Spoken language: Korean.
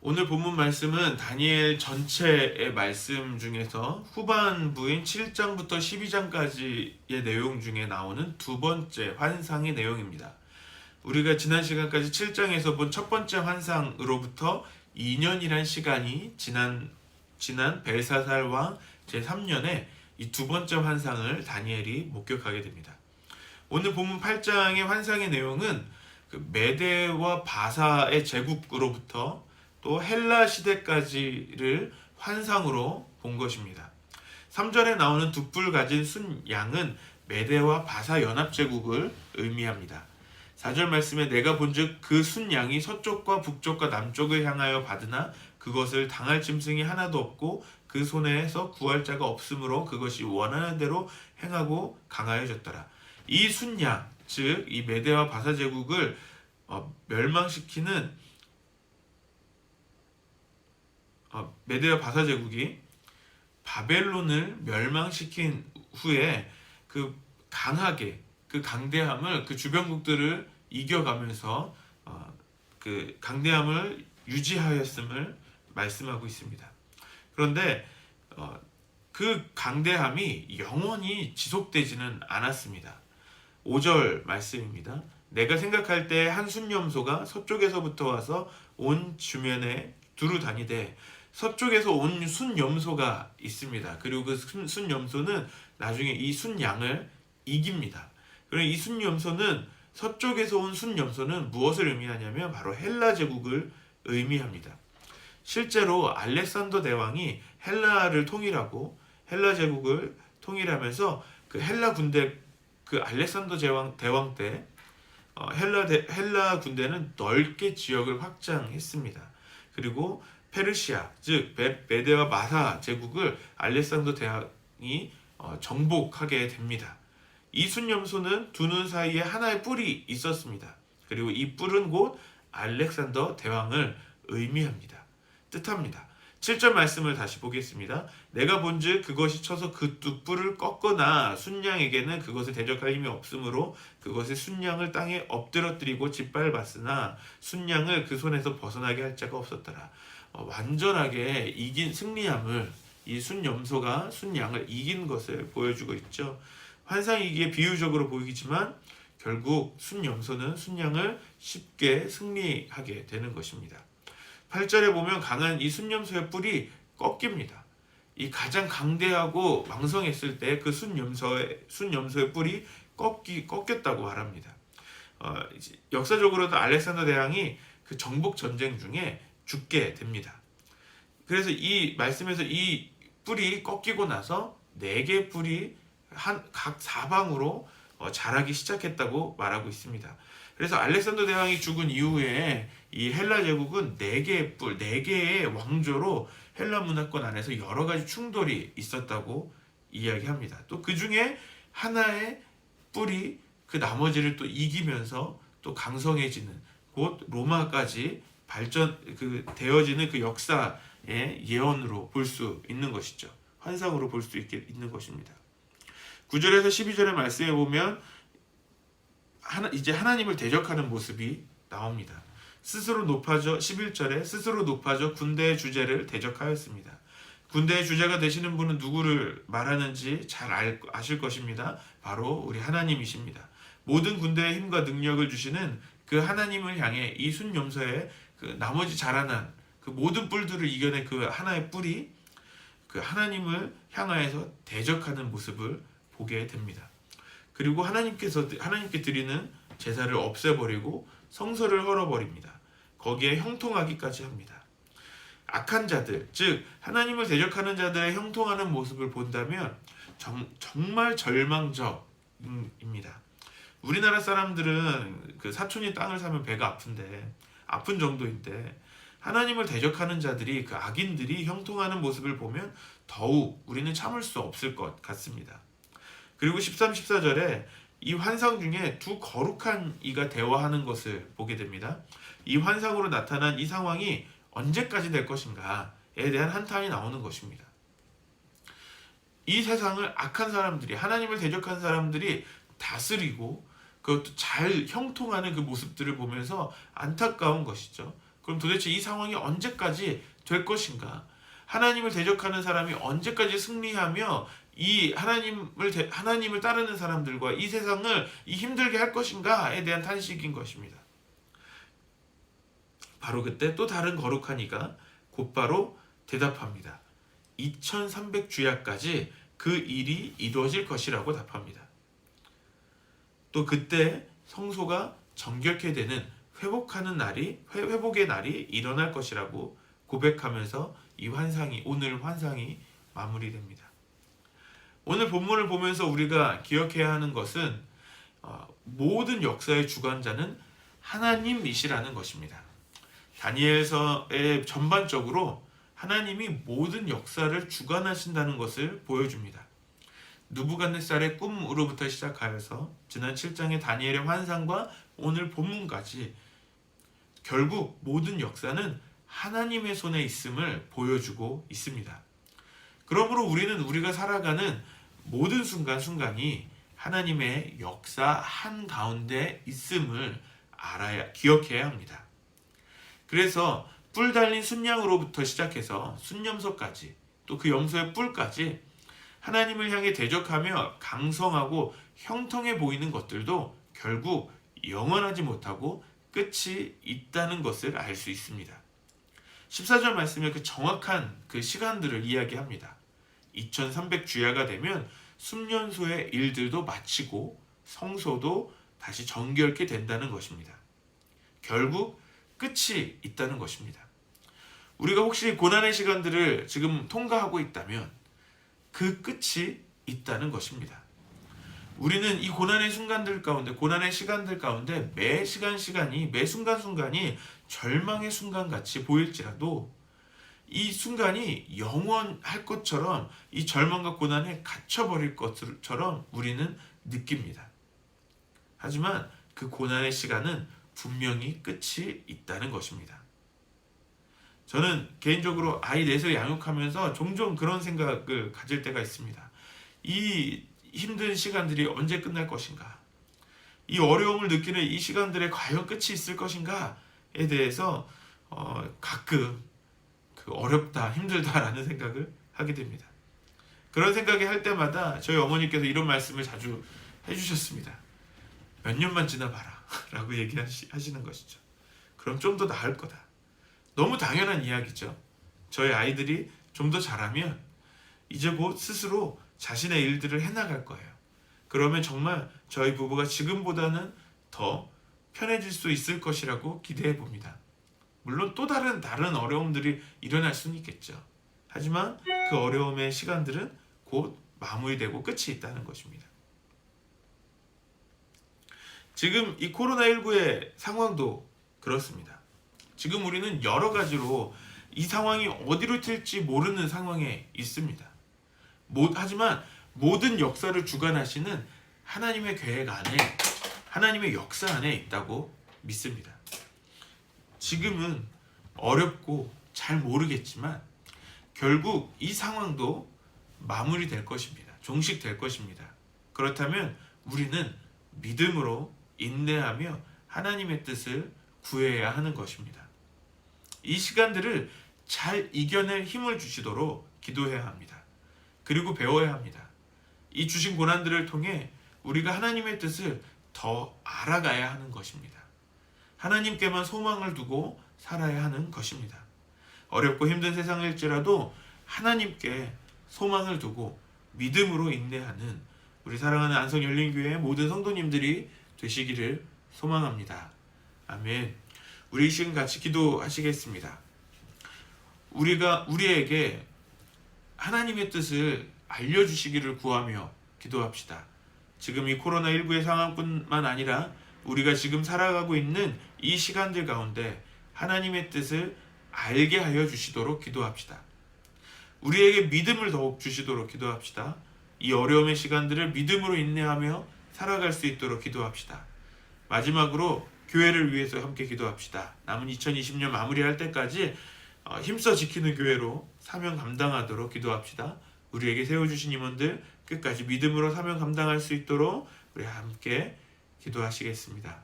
오늘 본문 말씀은 다니엘 전체의 말씀 중에서 후반부인 7장부터 12장까지의 내용 중에 나오는 두 번째 환상의 내용입니다. 우리가 지난 시간까지 7장에서 본 첫 번째 환상으로부터 2년이란 시간이 지난 벨사살 왕 제3년에 이 두 번째 환상을 다니엘이 목격하게 됩니다. 오늘 본문 8장의 환상의 내용은 그 메대와 바사의 제국으로부터 또 헬라 시대까지를 환상으로 본 것입니다. 3절에 나오는 두 뿔 가진 순양은 메대와 바사 연합제국을 의미합니다. 4절 말씀에 내가 본즉 그 순양이 서쪽과 북쪽과 남쪽을 향하여 받으나 그것을 당할 짐승이 하나도 없고 그 손에서 구할 자가 없으므로 그것이 원하는 대로 행하고 강하여졌더라. 이 순양, 즉 이 메대와 바사 제국을 멸망시키는 메대와 바사 제국이 바벨론을 멸망시킨 후에 그 강하게 그 강대함을 그 주변국들을 이겨가면서 그 강대함을 유지하였음을 말씀하고 있습니다. 그런데 그 강대함이 영원히 지속되지는 않았습니다. 5절 말씀입니다. 내가 생각할 때 한 순염소가 서쪽에서부터 와서 온 주변에 두루 다니되 서쪽에서 온 순염소가 있습니다. 그리고 그 순염소는 나중에 이 순양을 이깁니다. 그리고 이 순염소는 서쪽에서 온 순염소는 무엇을 의미하냐면 바로 헬라 제국을 의미합니다. 실제로 알렉산더 대왕이 헬라를 통일하고 헬라 제국을 통일하면서 그 헬라 군대 그 알렉산더 대왕 때 헬라 군대는 넓게 지역을 확장했습니다. 그리고 페르시아 즉 메대와 바사 제국을 알렉산더 대왕이 정복하게 됩니다. 이 순염소는 두 눈 사이에 하나의 뿔이 있었습니다. 그리고 이 뿔은 곧 알렉산더 대왕을 의미합니다. 뜻합니다. 7절 말씀을 다시 보겠습니다. 내가 본즉 그것이 쳐서 그 두 뿔을 꺾거나 순양에게는 그것을 대적할 힘이 없으므로 그것의 순양을 땅에 엎드러뜨리고 짓밟았으나 순양을 그 손에서 벗어나게 할 자가 없었더라. 완전하게 이긴 승리함을 이 순염소가 순양을 이긴 것을 보여주고 있죠. 환상이기에 비유적으로 보이지만 결국 순염소는 순양을 쉽게 승리하게 되는 것입니다. 8절에 보면 강한 이 순염소의 뿔이 꺾입니다. 이 가장 강대하고 왕성했을 때 그 순염소의 뿔이 꺾였다고 말합니다. 역사적으로도 알렉산더 대왕이 그 정복 전쟁 중에 죽게 됩니다. 그래서 이 말씀에서 이 뿔이 꺾이고 나서 4개의 뿔이 각 사방으로 자라기 시작했다고 말하고 있습니다. 그래서 알렉산더 대왕이 죽은 이후에 이 헬라 제국은 4개의 뿔, 4개의 왕조로 헬라 문화권 안에서 여러 가지 충돌이 있었다고 이야기합니다. 또 그 중에 하나의 뿔이 그 나머지를 또 이기면서 또 강성해지는 곧 로마까지 되어지는 그 역사의 예언으로 볼 수 있는 것이죠. 환상으로 볼 수 있는 것입니다. 9절에서 12절의 말씀에 보면 이제 하나님을 대적하는 모습이 나옵니다. 11절에 스스로 높아져 군대의 주제를 대적하였습니다. 군대의 주제가 되시는 분은 누구를 말하는지 잘 아실 것입니다. 바로 우리 하나님이십니다. 모든 군대의 힘과 능력을 주시는 그 하나님을 향해 이 순염소의 그 나머지 자라난 그 모든 뿔들을 이겨낸 그 하나의 뿔이 그 하나님을 향하여서 대적하는 모습을 보게 됩니다. 그리고 하나님께 드리는 제사를 없애버리고 성소를 헐어버립니다. 거기에 형통하기까지 합니다. 악한 자들, 즉 하나님을 대적하는 자들의 형통하는 모습을 본다면 정말 절망적입니다. 우리나라 사람들은 그 사촌이 땅을 사면 배가 아픈 정도인데 하나님을 대적하는 자들이 그 악인들이 형통하는 모습을 보면 더욱 우리는 참을 수 없을 것 같습니다. 그리고 13, 14절에 이 환상 중에 두 거룩한 이가 대화하는 것을 보게 됩니다. 이 환상으로 나타난 이 상황이 언제까지 될 것인가에 대한 한탄이 나오는 것입니다. 이 세상을 악한 사람들이, 하나님을 대적한 사람들이 다스리고 그것도 잘 형통하는 그 모습들을 보면서 안타까운 것이죠. 그럼 도대체 이 상황이 언제까지 될 것인가? 하나님을 대적하는 사람이 언제까지 승리하며 이 하나님을 따르는 사람들과 이 세상을 힘들게 할 것인가에 대한 탄식인 것입니다. 바로 그때 또 다른 거룩한 이가 곧바로 대답합니다. 2300주야까지 그 일이 이루어질 것이라고 답합니다. 또 그때 성소가 정결케 되는 회복의 날이 일어날 것이라고 고백하면서 오늘 환상이 마무리됩니다. 오늘 본문을 보면서 우리가 기억해야 하는 것은 모든 역사의 주관자는 하나님이시라는 것입니다. 다니엘서에 전반적으로 하나님이 모든 역사를 주관하신다는 것을 보여줍니다. 느부갓네살의 꿈으로부터 시작하여서 지난 7장의 다니엘의 환상과 오늘 본문까지 결국 모든 역사는 하나님의 손에 있음을 보여주고 있습니다. 그러므로 우리가 살아가는 모든 순간순간이 하나님의 역사 한가운데 있음을 기억해야 합니다. 그래서 뿔 달린 순양으로부터 시작해서 순염소까지 또 그 염소의 뿔까지 하나님을 향해 대적하며 강성하고 형통해 보이는 것들도 결국 영원하지 못하고 끝이 있다는 것을 알 수 있습니다. 14절 말씀에 그 정확한 그 시간들을 이야기합니다. 2300주야가 되면 순년소의 일들도 마치고 성소도 다시 정결케 된다는 것입니다. 결국 끝이 있다는 것입니다. 우리가 혹시 고난의 시간들을 지금 통과하고 있다면 그 끝이 있다는 것입니다. 우리는 이 고난의 시간들 가운데 매 시간이 매 순간순간이 절망의 순간같이 보일지라도 이 순간이 영원할 것처럼 이 절망과 고난에 갇혀버릴 것처럼 우리는 느낍니다. 하지만 그 고난의 시간은 분명히 끝이 있다는 것입니다. 저는 개인적으로 아이 넷을 양육하면서 종종 그런 생각을 가질 때가 있습니다. 이 힘든 시간들이 언제 끝날 것인가? 이 어려움을 느끼는 이 시간들에 과연 끝이 있을 것인가에 대해서 가끔 어렵다, 힘들다라는 생각을 하게 됩니다. 그런 생각이 할 때마다 저희 어머니께서 이런 말씀을 자주 해주셨습니다. 몇 년만 지나봐라 라고 얘기하시는 것이죠. 그럼 좀 더 나을 거다. 너무 당연한 이야기죠. 저희 아이들이 좀 더 자라면 이제 곧 스스로 자신의 일들을 해나갈 거예요. 그러면 정말 저희 부부가 지금보다는 더 편해질 수 있을 것이라고 기대해 봅니다. 물론 또 다른 어려움들이 일어날 수는 있겠죠. 하지만 그 어려움의 시간들은 곧 마무리되고 끝이 있다는 것입니다. 지금 이 코로나19의 상황도 그렇습니다. 지금 우리는 여러 가지로 이 상황이 어디로 튈지 모르는 상황에 있습니다. 하지만 모든 역사를 주관하시는 하나님의 계획 안에, 하나님의 역사 안에 있다고 믿습니다. 지금은 어렵고 잘 모르겠지만 결국 이 상황도 마무리될 것입니다. 종식될 것입니다. 그렇다면 우리는 믿음으로 인내하며 하나님의 뜻을 구해야 하는 것입니다. 이 시간들을 잘 이겨낼 힘을 주시도록 기도해야 합니다. 그리고 배워야 합니다. 이 주신 고난들을 통해 우리가 하나님의 뜻을 더 알아가야 하는 것입니다. 하나님께만 소망을 두고 살아야 하는 것입니다. 어렵고 힘든 세상일지라도 하나님께 소망을 두고 믿음으로 인내하는 우리 사랑하는 안성열린교회의 모든 성도님들이 되시기를 소망합니다. 아멘. 우리 이 시간 같이 기도하시겠습니다. 우리에게 하나님의 뜻을 알려주시기를 구하며 기도합시다. 지금 이 코로나19의 상황뿐만 아니라 우리가 지금 살아가고 있는 이 시간들 가운데 하나님의 뜻을 알게 하여 주시도록 기도합시다. 우리에게 믿음을 더욱 주시도록 기도합시다. 이 어려움의 시간들을 믿음으로 인내하며 살아갈 수 있도록 기도합시다. 마지막으로 교회를 위해서 함께 기도합시다. 남은 2020년 마무리할 때까지 힘써 지키는 교회로 사명 감당하도록 기도합시다. 우리에게 세워주신 임원들 끝까지 믿음으로 사명 감당할 수 있도록 우리 함께 기도하시겠습니다.